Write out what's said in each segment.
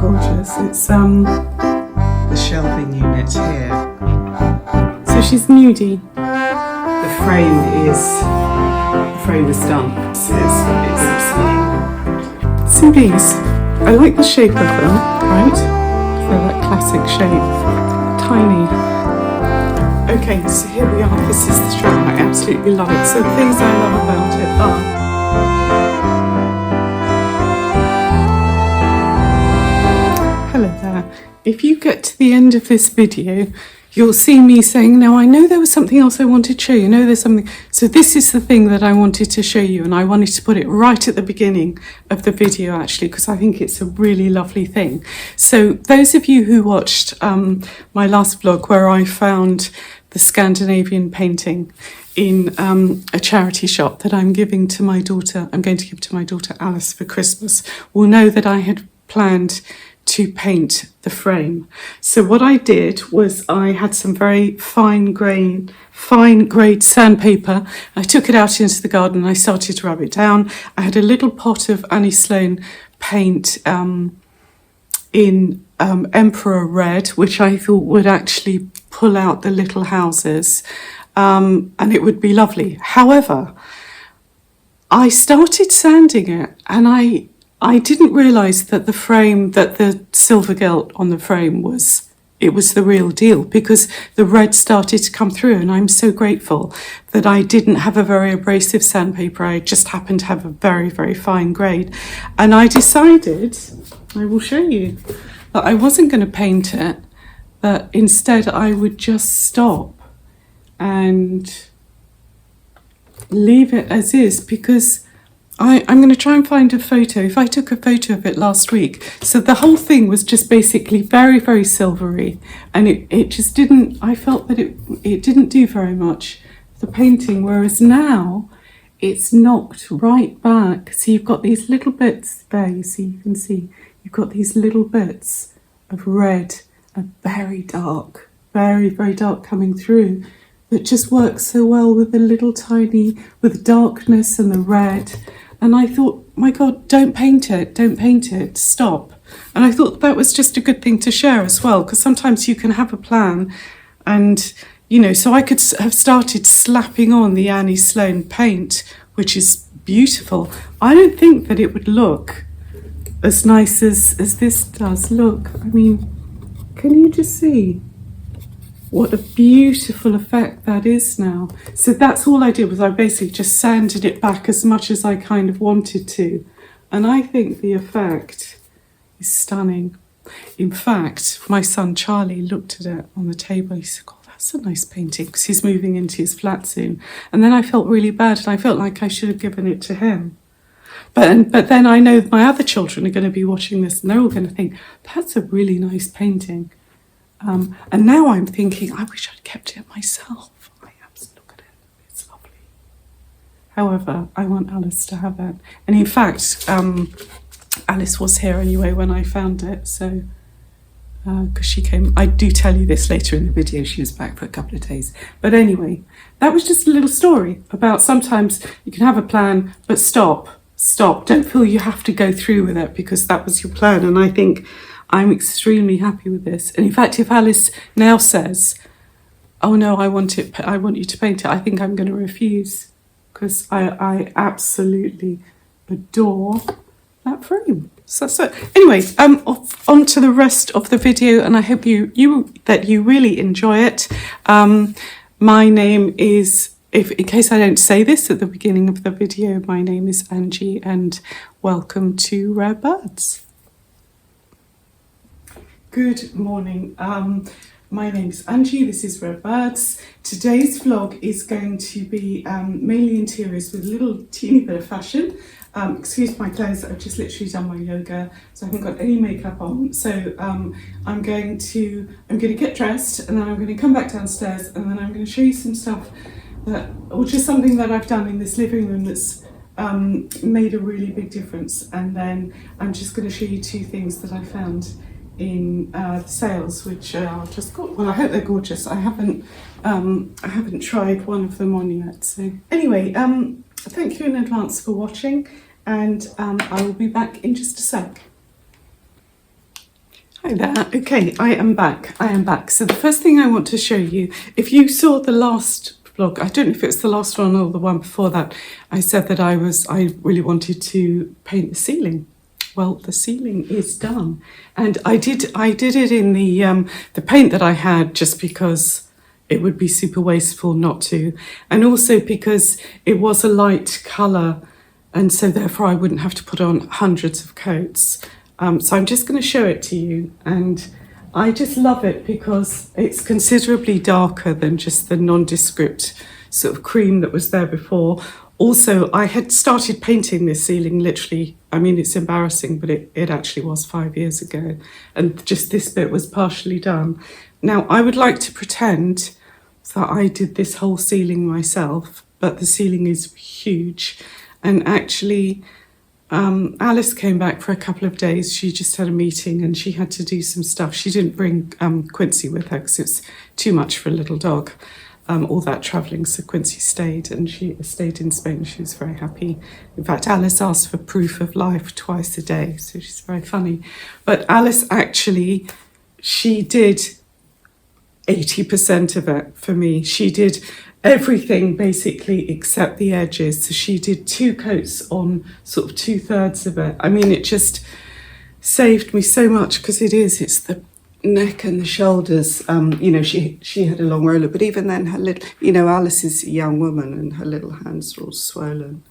gorgeous. It's The shelving unit here. so she's nudie. The frame is done. It's Some bees. I like the shape of them, right? They're that classic shape. Tiny. Okay, so here we are. This is the strap. I absolutely love it. So things I love about it are hello there. If you get to the end of this video, you'll see me saying, now I know there was something else I wanted to show you. There's something. So this is the thing that I wanted to show you, and I wanted to put it right at the beginning of the video actually, because I think it's a really lovely thing. So those of you who watched my last vlog where I found the Scandinavian painting in a charity shop that I'm going to give to my daughter Alice for Christmas, will know that I had planned to paint the frame. So what I did was I had some very fine grade sandpaper. I took it out into the garden and I started to rub it down. I had a little pot of Annie Sloan paint in Emperor Red, which I thought would actually pull out the little houses, and it would be lovely. However, I started sanding it and I didn't realise that the silver gilt on the frame was the real deal, because the red started to come through, and I'm so grateful that I didn't have a very abrasive sandpaper. I just happened to have a very, very fine grade. And I decided, I will show you, that I wasn't going to paint it, that instead I would just stop and leave it as is, because I'm going to try and find a photo. If I took a photo of it last week, so the whole thing was just basically very, very silvery, and it just didn't, I felt that it didn't do very much, the painting, whereas now it's knocked right back. So you've got these little bits there, you can see, you've got these little bits of red and very dark, very, very dark coming through, that just works so well with the little tiny, with the darkness and the red. And I thought, my God, don't paint it, stop. And I thought that was just a good thing to share as well, because sometimes you can have a plan and, so I could have started slapping on the Annie Sloan paint, which is beautiful. I don't think that it would look as nice as this does. Look, I mean, can you just see what a beautiful effect that is now? So that's all I did, was I basically just sanded it back as much as I kind of wanted to. And I think the effect is stunning. In fact, my son Charlie looked at it on the table. He said, "Oh, that's a nice painting," because he's moving into his flat soon. And then I felt really bad, and I felt like I should have given it to him. But then I know my other children are going to be watching this, and they're all going to think, that's a really nice painting. And now I'm thinking, I wish I'd kept it myself. I absolutely look at it, it's lovely. However, I want Alice to have it. And in fact, Alice was here anyway when I found it, so, because she came, I do tell you this later in the video, she was back for a couple of days. But anyway, that was just a little story about sometimes you can have a plan, but stop, don't feel you have to go through with it because that was your plan. And I think I'm extremely happy with this. And in fact, if Alice now says, "Oh no, I want you to paint it," I think I'm going to refuse, because I absolutely adore that frame. So anyway, on to the rest of the video, and I hope you really enjoy it. My name is, in case I don't say this at the beginning of the video, my name is Angie, and welcome to Rare Birds. Good morning. My name's Angie, this is Rare Birds. Today's vlog is going to be mainly interiors with a little teeny bit of fashion. Excuse my clothes, I've just literally done my yoga, so I haven't got any makeup on. So I'm going to get dressed, and then I'm going to come back downstairs, and then I'm going to show you some stuff just something that I've done in this living room that's made a really big difference. And then I'm just going to show you two things that I found in the sales, which are just well, I hope they're gorgeous. I haven't tried one of them on yet. So anyway, thank you in advance for watching, and I will be back in just a sec. Hi there. Okay, I am back. So the first thing I want to show you, if you saw the last vlog, I don't know if it's the last one or the one before that, I said that I really wanted to paint the ceiling. Well, the ceiling is done, and I did it in the paint that I had just because it would be super wasteful not to, and also because it was a light colour, and so therefore I wouldn't have to put on hundreds of coats. So I'm just going to show it to you, and I just love it because it's considerably darker than just the nondescript sort of cream that was there before. Also, I had started painting this ceiling literally, I mean, it's embarrassing, but it actually was 5 years ago, and just this bit was partially done. Now, I would like to pretend that I did this whole ceiling myself, but the ceiling is huge, and actually Alice came back for a couple of days. She just had a meeting and she had to do some stuff. She didn't bring Quincy with her because it's too much for a little dog, all that travelling. So Quincy stayed, and she stayed in Spain. She was very happy. In fact, Alice asked for proof of life twice a day, so she's very funny. But Alice actually, she did 80% of it for me. She did everything basically except the edges. So she did 2 coats on sort of 2/3 of it. I mean, it just saved me so much because it's the neck and the shoulders. She had a long roller, but even then her little, Alice is a young woman and her little hands are all swollen.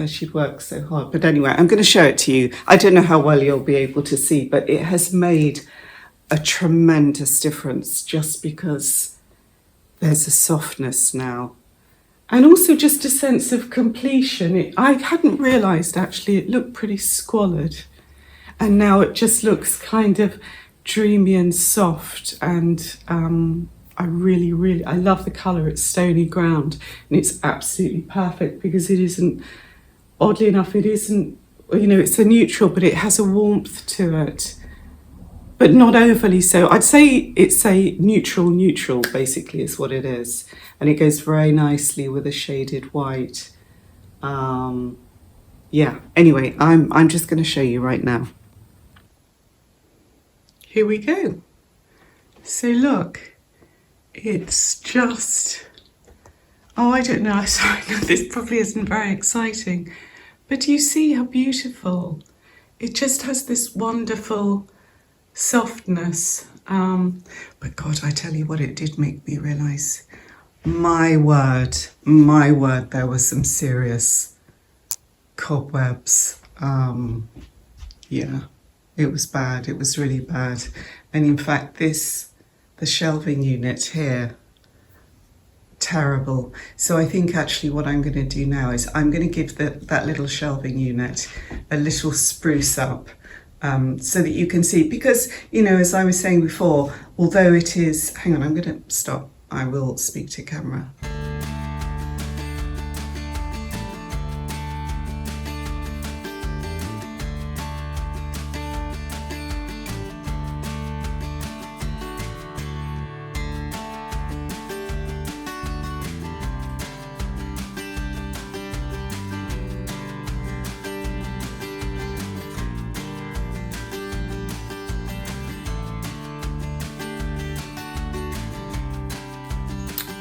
She'd worked so hard. But anyway, I'm going to show it to you. I don't know how well you'll be able to see, but it has made a tremendous difference just because there's a softness now, and also just a sense of completion. I hadn't realised actually it looked pretty squalid, and now it just looks kind of dreamy and soft, and I love the colour. It's stony ground, and it's absolutely perfect because it isn't, oddly enough, it's a neutral, but it has a warmth to it, but not overly so. I'd say it's a neutral basically is what it is, and it goes very nicely with a shaded white. Anyway, I'm just going to show you right now. Here we go. So look, it's just, I don't know, sorry, this probably isn't very exciting, but do you see how beautiful? It just has this wonderful softness, but God, I tell you what, it did make me realise, my word, there were some serious cobwebs. It was bad, it was really bad. And in fact the shelving unit here, terrible. So I think actually what I'm going to do now is I'm going to give that little shelving unit a little spruce up, so that you can see, because, as I was saying before, although it is, hang on, I'm going to stop. I will speak to camera.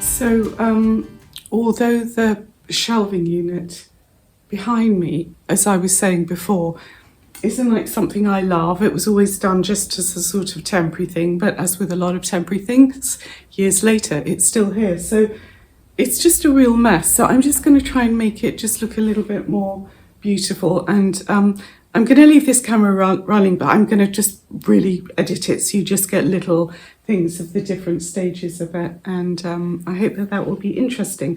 So, although the shelving unit behind me, as I was saying before, isn't like something I love, it was always done just as a sort of temporary thing, but as with a lot of temporary things, years later, it's still here. So it's just a real mess. So I'm just going to try and make it just look a little bit more beautiful. And I'm going to leave this camera running, but I'm going to just really edit it so you just get little things of the different stages of it. And I hope that will be interesting.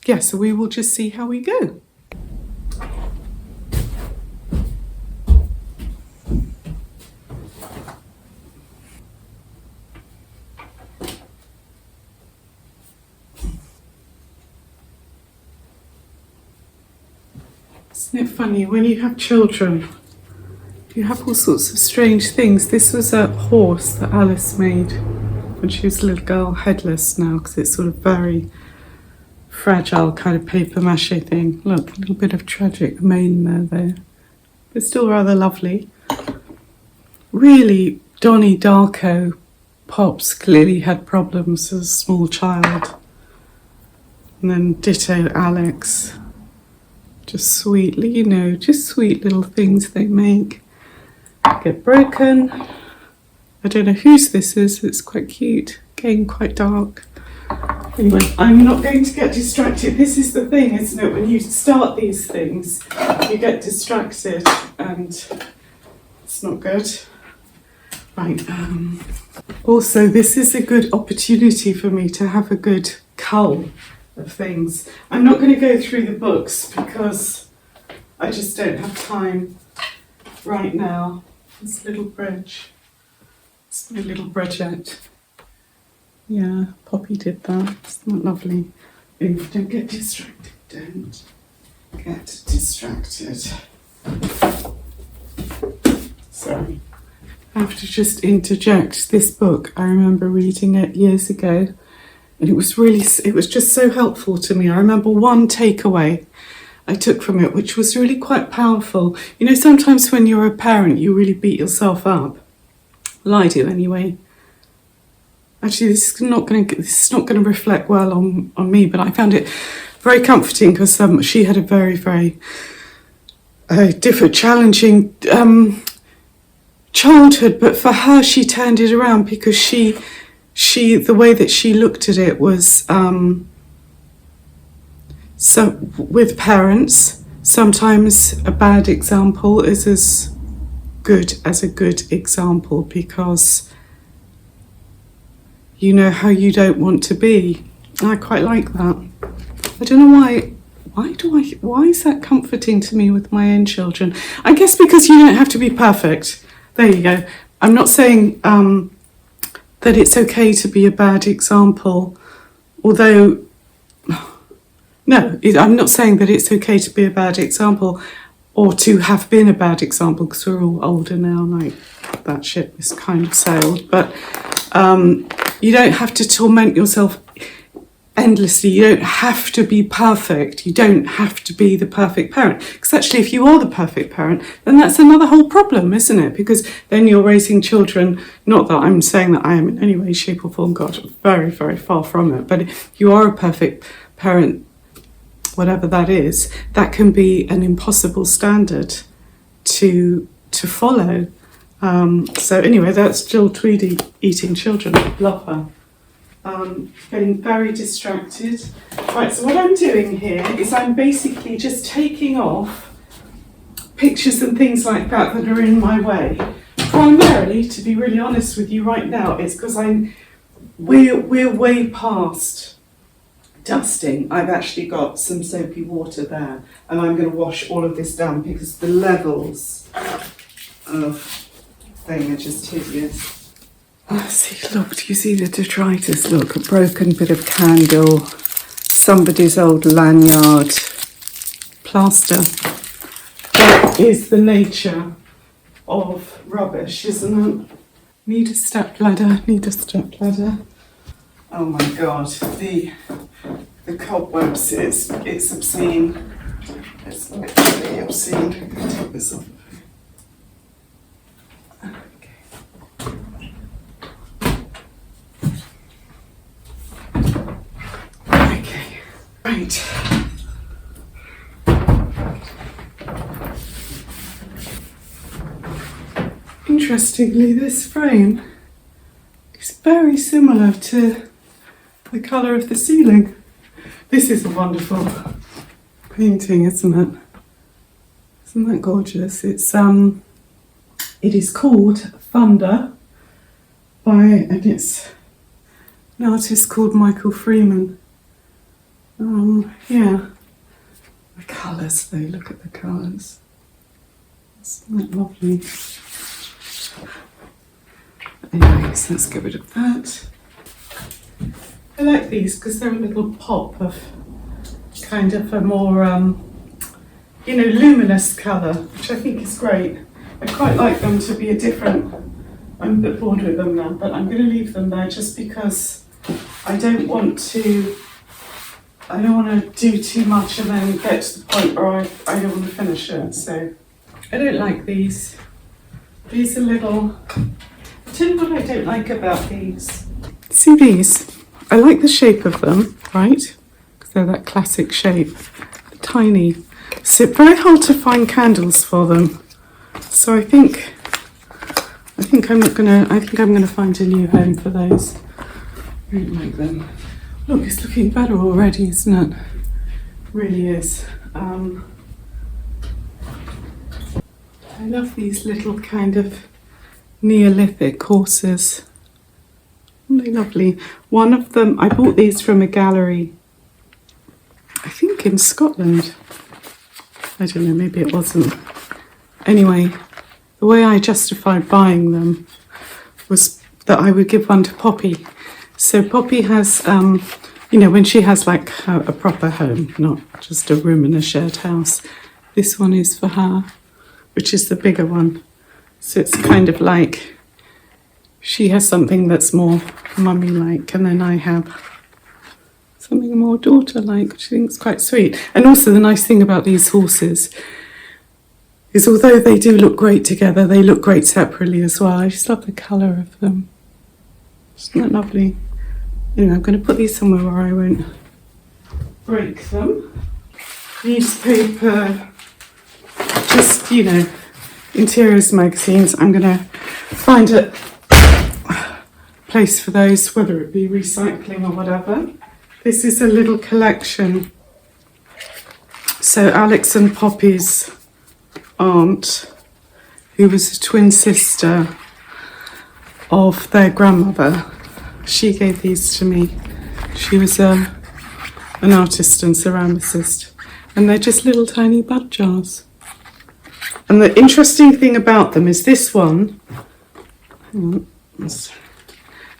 Yeah, so we will just see how we go. Isn't it funny, when you have children, you have all sorts of strange things. This was a horse that Alice made when she was a little girl, headless now, because it's sort of very fragile kind of paper mache thing. Look, a little bit of tragic mane there, but still rather lovely. Really Donnie Darko Pops clearly had problems as a small child. And then ditto Alex. Just sweetly, you know, just sweet little things they make. Get broken. I don't know whose this is, it's quite cute. Getting quite dark. Anyway, I'm not going to get distracted. This is the thing, isn't it? When you start these things, you get distracted and it's not good. Right, also this is a good opportunity for me to have a good cull of things. I'm not going to go through the books because I just don't have time right now. This little bridge. It's my little bridget. Yeah, Poppy did that. Isn't that lovely? Ooh, don't get distracted. Don't get distracted. Sorry. I have to just interject. This book, I remember reading it years ago, and it was just so helpful to me. I remember one takeaway I took from it, which was really quite powerful. You know, sometimes when you're a parent, you really beat yourself up. Well, I do anyway. Actually, this is not going to reflect well on me, but I found it very comforting because she had a very, very different, challenging childhood. But for her, she turned it around because she the way that she looked at it was so with parents, sometimes a bad example is as good as a good example because you know how you don't want to be. I quite like that. I don't know why. Why is that comforting to me with my own children? I guess because you don't have to be perfect. There you go. I'm not saying that it's okay to be a bad example, although, no, I'm not saying that it's okay to be a bad example or to have been a bad example because we're all older now, like that ship is kind of sailed, but you don't have to torment yourself endlessly. You don't have to be perfect. You don't have to be the perfect parent. Because actually, if you are the perfect parent, then that's another whole problem, isn't it? Because then you're raising children, not that I'm saying that I am in any way, shape or form, God, very, very far from it. But if you are a perfect parent, whatever that is, that can be an impossible standard to follow. So anyway, that's Jill Tweedy eating children. Love her. Getting very distracted. Right, so what I'm doing here is I'm basically just taking off pictures and things like that that are in my way. Primarily, to be really honest with you right now, it's because we're way past dusting. I've actually got some soapy water there and I'm going to wash all of this down because the levels of thing are just hideous. See, look, do you see the detritus? Look, a broken bit of candle, somebody's old lanyard, plaster. That is the nature of rubbish, isn't it? Need a step ladder. Oh my God, the cobwebs, it's obscene. It's literally obscene. Take this off. Right. Interestingly, this frame is very similar to the colour of the ceiling. This is a wonderful painting, isn't it? Isn't that gorgeous? It is called Thunder and it's an artist called Michael Freeman. Yeah, the colours though, look at the colours. Isn't that lovely? Anyways, let's get rid of that. I like these because they're a little pop of kind of a more, luminous colour, which I think is great. I quite like them to be a different, I'm a bit bored with them now, but I'm going to leave them there just because I don't want to do too much and then get to the point where I don't want to finish it. So I don't like these. These are little Tell you what I don't like about these. See these? I like the shape of them, right? Because they're that classic shape. Tiny. So very hard to find candles for them. So I think I'm gonna find a new home for those. I don't like them. Look, it's looking better already, isn't it? Really is. I love these little kind of Neolithic horses. Aren't they lovely? One of them, I bought these from a gallery, I think in Scotland. I don't know, maybe it wasn't. Anyway, the way I justified buying them was that I would give one to Poppy. So Poppy has, when she has like a proper home, not just a room in a shared house. This one is for her, which is the bigger one. So it's kind of like she has something that's more mummy-like, and then I have something more daughter-like, which I think is quite sweet. And also the nice thing about these horses is although they do look great together, they look great separately as well. I just love the colour of them. Isn't that lovely? Anyway, I'm going to put these somewhere where I won't break them. Newspaper, just, interiors magazines. I'm going to find a place for those, whether it be recycling or whatever. This is a little collection. So Alex and Poppy's aunt, who was a twin sister of their grandmother, she gave these to me. She was an artist and ceramicist, and they're just little tiny bud jars. And the interesting thing about them is this one,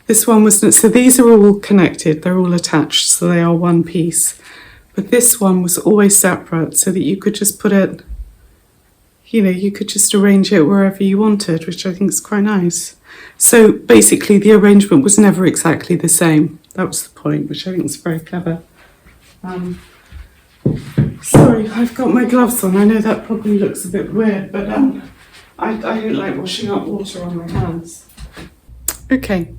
this one wasn't, so these are all connected, they're all attached, so they are one piece. But this one was always separate, so that you could just put it, you could just arrange it wherever you wanted, which I think is quite nice. So basically the arrangement was never exactly the same. That was the point, which I think is very clever. Sorry, I've got my gloves on. I know that probably looks a bit weird, but I don't like washing up water on my hands. Okay,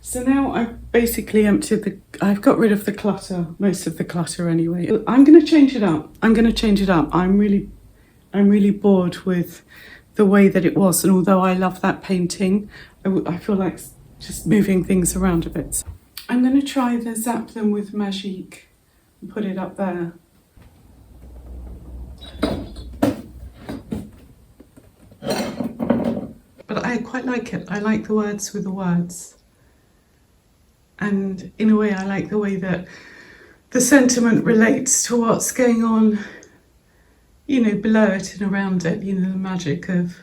so now I've basically I've got rid of the clutter, most of the clutter anyway. I'm going to change it up. I'm really bored with the way that it was, and although I love that painting, I feel like just moving things around a bit. I'm going to try the Zap Them with Magique and put it up there. But I quite like it. I like the words with the words. And in a way, I like the way that the sentiment relates to what's going on, below it and around it, the magic of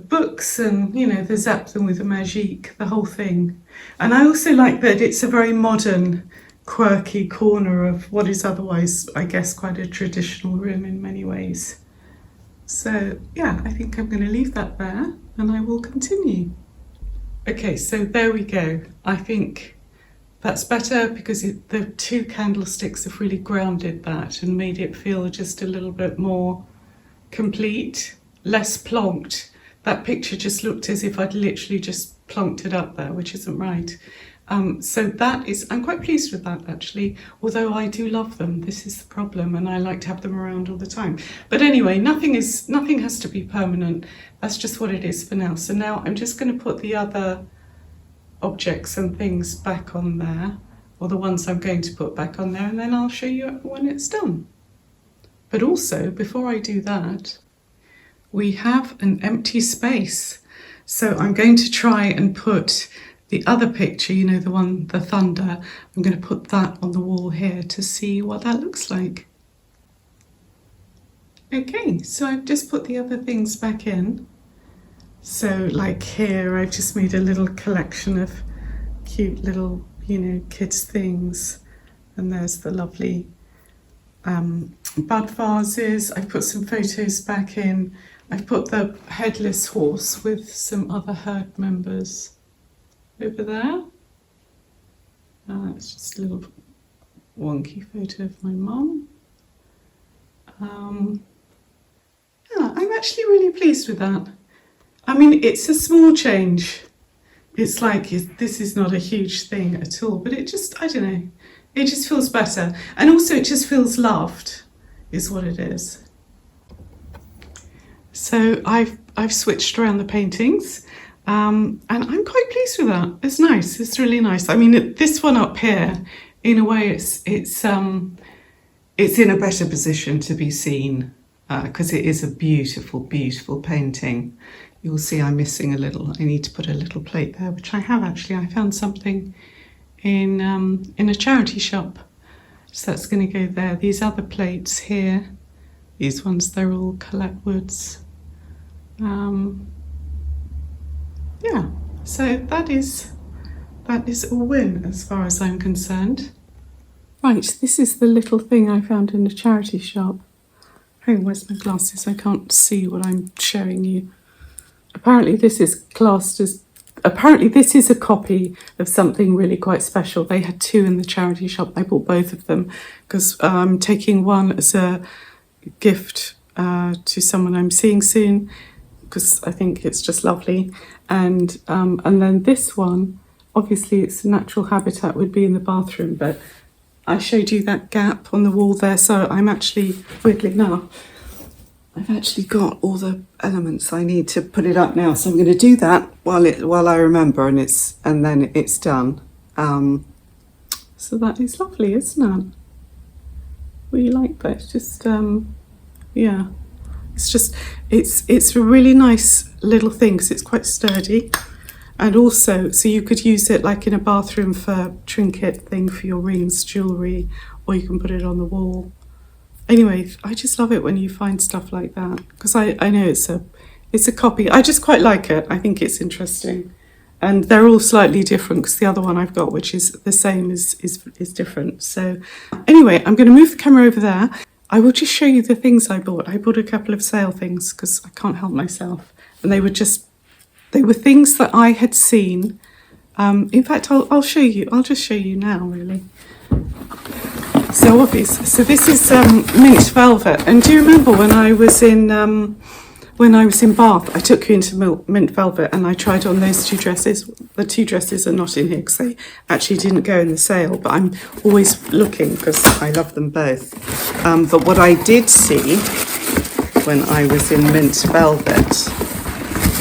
books and, the Zap Them with the Magique, the whole thing. And I also like that it's a very modern, quirky corner of what is otherwise, I guess, quite a traditional room in many ways. So, yeah, I think I'm going to leave that there and I will continue. Okay, so there we go. I think that's better because the two candlesticks have really grounded that and made it feel just a little bit more complete, less plonked. That picture just looked as if I'd literally just plonked it up there, which isn't right. So I'm quite pleased with that actually, although I do love them. This is the problem, and I like to have them around all the time. But anyway, nothing has to be permanent. That's just what it is for now. So now I'm just going to put the other objects and things back on there, or the ones I'm going to put back on there, and then I'll show you when it's done. But also, before I do that, we have an empty space. So I'm going to try and put the other picture, the thunder, I'm going to put that on the wall here to see what that looks like. Okay, so I've just put the other things back in. So like here, I've just made a little collection of cute little, kids things. And there's the lovely bud vases. I've put some photos back in. I've put the headless horse with some other herd members over there. It's just a little wonky photo of my mum. Yeah, I'm actually really pleased with that. I mean, it's a small change, it's like this is not a huge thing at all, but it just, I don't know, it just feels better. And also it just feels loved, is what it is. So I've switched around the paintings, and I'm quite pleased with that. It's nice. It's really nice. I mean, this one up here, in a way, it's in a better position to be seen because it is a beautiful, beautiful painting. You'll see I'm missing a little. I need to put a little plate there, which I have actually. I found something in a charity shop, so that's going to go there. These other plates here, these ones, they're all Colette Woods. Yeah, so that is a win as far as I'm concerned. Right, this is the little thing I found in a charity shop. Hang on, where's my glasses? I can't see what I'm showing you. Apparently this is a copy of something really quite special. They had two in the charity shop. I bought both of them because I'm taking one as a gift to someone I'm seeing soon, because I think it's just lovely. And then this one, obviously its natural habitat would be in the bathroom, but I showed you that gap on the wall there, so I'm actually, weirdly enough, I've actually got all the elements I need to put it up now. So I'm going to do that while I remember, and then it's done. So that is lovely, isn't it? Really like that. It's just yeah. It's a really nice little thing because it's quite sturdy, and also so you could use it like in a bathroom for trinket thing for your rings, jewellery, or you can put it on the wall. Anyway, I just love it when you find stuff like that, because I know it's a copy. I just quite like it. I think it's interesting, and they're all slightly different because the other one I've got, which is the same, is different. So anyway, I'm going to move the camera over there. I will just show you the things I bought. I bought a couple of sale things because I can't help myself. And they were things that I had seen. In fact, I'll show you. I'll just show you now, really. So obvious. So this is mint velvet. And do you remember when I was in Bath, I took you into mint velvet and I tried on those two dresses. The two dresses are not in here because they actually didn't go in the sale, but I'm always looking because I love them both. But what I did see when I was in mint velvet,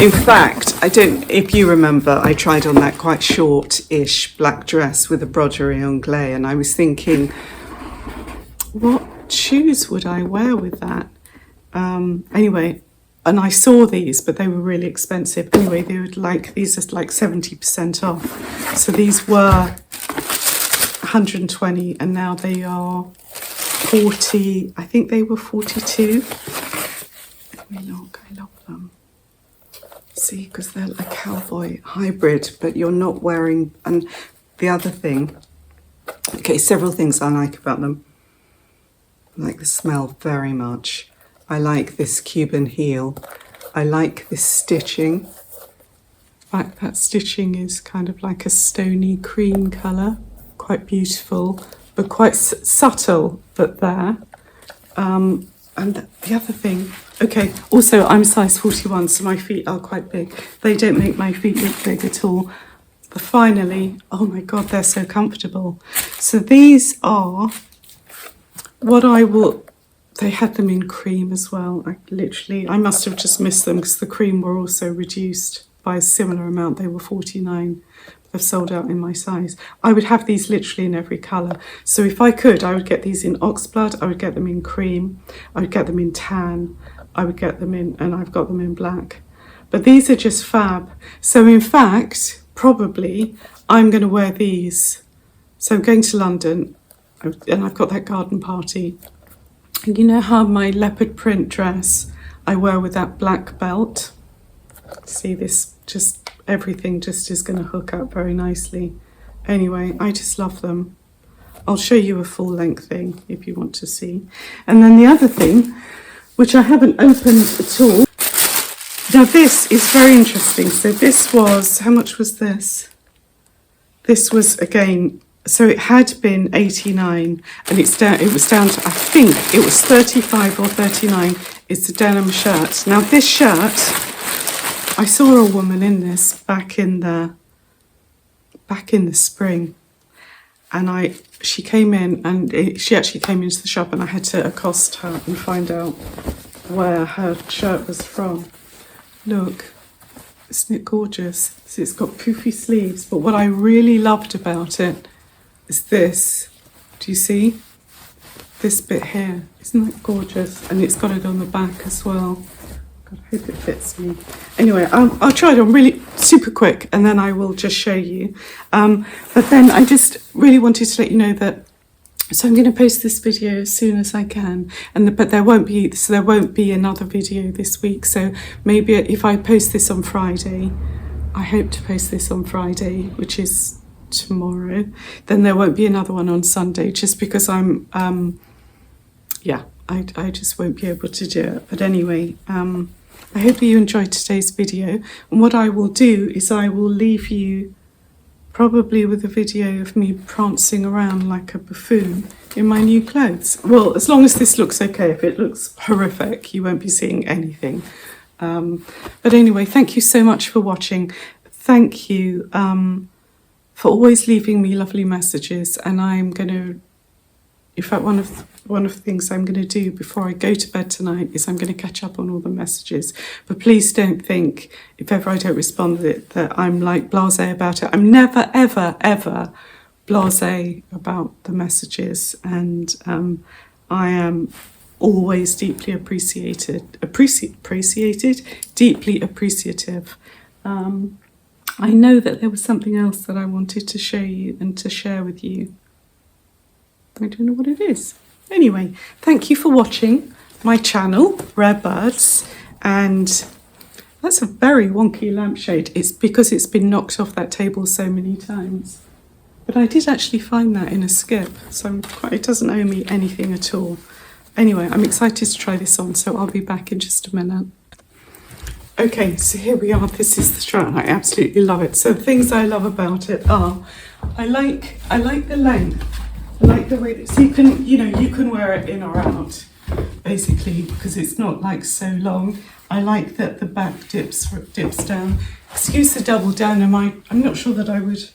in fact, if you remember, I tried on that quite short-ish black dress with a broderie anglais, and I was thinking, what shoes would I wear with that? Anyway, and I saw these, but they were really expensive. Anyway, these are like 70% off. So these were 120 and now they are 40. I think they were 42. Let me look, I love them. See, because they're a cowboy hybrid, but you're not wearing, and the other thing, okay, several things I like about them. I like the smell very much. I like this Cuban heel. I like this stitching. In fact, that stitching is kind of like a stony cream colour. Quite beautiful, but quite subtle, but there. And the other thing, okay, also I'm size 41, so my feet are quite big. They don't make my feet look big at all. But finally, oh my God, they're so comfortable. So these are what they had them in cream as well. I must have just missed them because the cream were also reduced by a similar amount. They were 49. They've sold out in my size. I would have these literally in every colour. So if I could, I would get these in oxblood. I would get them in cream. I would get them in tan. I would get them in, and I've got them in black. But these are just fab. So in fact, probably I'm going to wear these. So I'm going to London, and I've got that garden party. And you know how my leopard print dress I wear with that black belt? See, this just, everything just is going to hook up very nicely. Anyway, I just love them. I'll show you a full length thing if you want to see. And then the other thing, which I haven't opened at all. Now this is very interesting. So this was, how much was this? This was, again, so it had been 89 and it was down to, I think it was 35 or 39. It's a denim shirt. Now this shirt, I saw a woman in this back in the back in the spring, and she came in, and she actually came into the shop, and I had to accost her and find out where her shirt was from. Look, isn't it gorgeous? So it's got poofy sleeves, but what I really loved about it is this. Do you see? This bit here. Isn't that gorgeous? And it's got it on the back as well. God, I hope it fits me. Anyway, I'll try it on really super quick, and then I will just show you. But then I just really wanted to let you know that, so I'm going to post this video as soon as I can, but there won't be another video this week. So maybe if I post this on Friday, I hope to post this on Friday, which is tomorrow, then there won't be another one on Sunday, just because I just won't be able to do it. But anyway, I hope you enjoyed today's video, and what I will do is I will leave you probably with a video of me prancing around like a buffoon in my new clothes. Well, as long as this looks okay. If it looks horrific, you won't be seeing anything. But anyway, thank you so much for watching. Thank you for always leaving me lovely messages, and I'm going to, in fact, one of the things I'm going to do before I go to bed tonight is I'm going to catch up on all the messages. But please don't think, if ever I don't respond to it, that I'm like blasé about it. I'm never, ever, ever blasé about the messages, and I am always deeply deeply appreciative. I know that there was something else that I wanted to show you and to share with you. I don't know what it is. Anyway, thank you for watching my channel, Rare Birds, and that's a very wonky lampshade. It's because it's been knocked off that table so many times. But I did actually find that in a skip, so it doesn't owe me anything at all. Anyway, I'm excited to try this on, so I'll be back in just a minute. Okay, so here we are. This is the shirt. I absolutely love it. So the things I love about it are, I like the length. I like the way that, so you can wear it in or out, basically, because it's not like so long. I like that the back dips down. Excuse the double down. I'm not sure that I would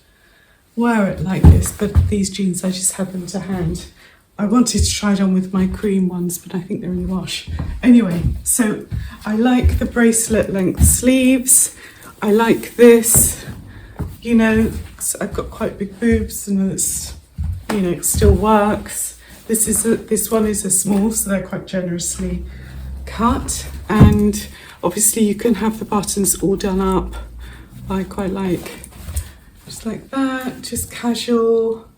wear it like this, but these jeans I just happen to hand. I wanted to try it on with my cream ones, but I think they're in the wash. Anyway, so I like the bracelet length sleeves. I like this, so I've got quite big boobs, and it's, it still works. This one is a small, so they're quite generously cut. And obviously you can have the buttons all done up. I quite like, just like that, just casual.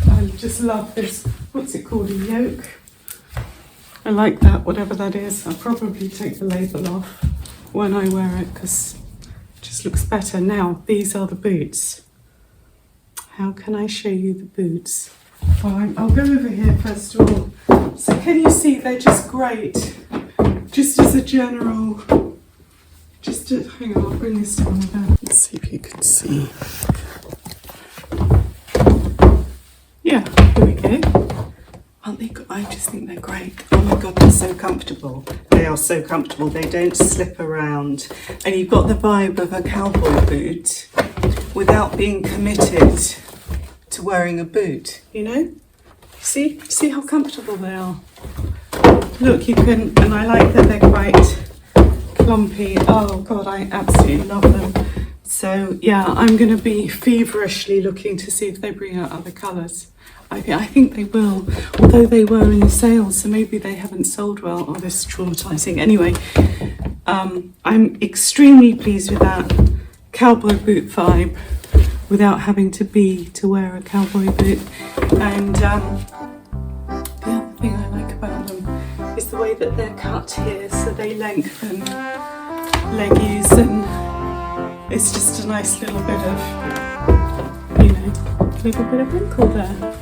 I just love this, what's it called, a yoke? I like that, whatever that is. I'll probably take the label off when I wear it, because it just looks better. Now, these are the boots. How can I show you the boots? Well, I'll go over here first of all. So can you see, they're just great. Just as a general, hang on, I'll bring this down again. Let's see if you can see. Yeah, here we go. Aren't they? I just think they're great. Oh my God, they're so comfortable. They are so comfortable. They don't slip around. And you've got the vibe of a cowboy boot without being committed to wearing a boot, See how comfortable they are. Look, and I like that they're quite clumpy. Oh God, I absolutely love them. So yeah, I'm going to be feverishly looking to see if they bring out other colours. I think they will, although they were in the sale, so maybe they haven't sold well. Oh, this is traumatising. Anyway, I'm extremely pleased with that cowboy boot vibe without having to wear a cowboy boot. And the other thing I like about them is the way that they're cut here, so they lengthen leggies, and it's just a nice little bit of, wrinkle there.